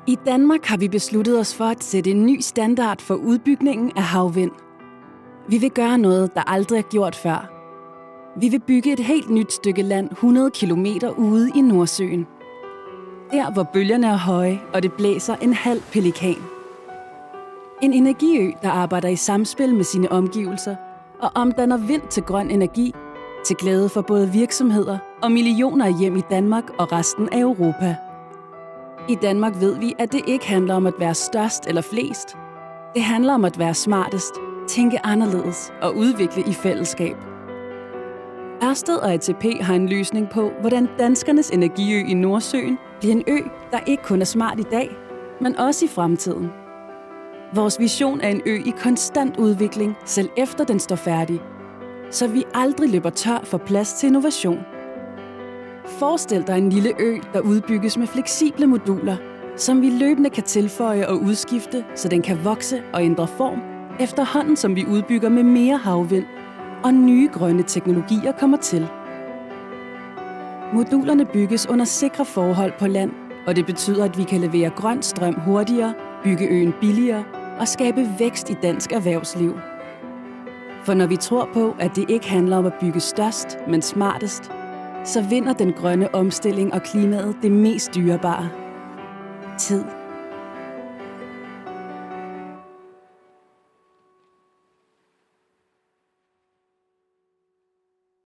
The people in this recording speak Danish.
I Danmark har vi besluttet os for at sætte en ny standard for udbygningen af havvind. Vi vil gøre noget, der aldrig er gjort før. Vi vil bygge et helt nyt stykke land 100 kilometer ude i Nordsøen. Der, hvor bølgerne er høje, og det blæser en halv pelikan. En energiø, der arbejder i samspil med sine omgivelser og omdanner vind til grøn energi, til glæde for både virksomheder og millioner af hjem i Danmark og resten af Europa. I Danmark ved vi, at det ikke handler om at være størst eller flest. Det handler om at være smartest, tænke anderledes og udvikle i fællesskab. Ørsted og ATP har en løsning på, hvordan danskernes energiø i Nordsøen bliver en ø, der ikke kun er smart i dag, men også i fremtiden. Vores vision er en ø i konstant udvikling, selv efter den står færdig, så vi aldrig løber tør for plads til innovation. Forestil dig en lille ø, der udbygges med fleksible moduler, som vi løbende kan tilføje og udskifte, så den kan vokse og ændre form, efterhånden som vi udbygger med mere havvind, og nye grønne teknologier kommer til. Modulerne bygges under sikre forhold på land, og det betyder, at vi kan levere grøn strøm hurtigere, bygge øen billigere og skabe vækst i dansk erhvervsliv. For når vi tror på, at det ikke handler om at bygge størst, men smartest, så vinder den grønne omstilling og klimaet det mest dyrebare: tid.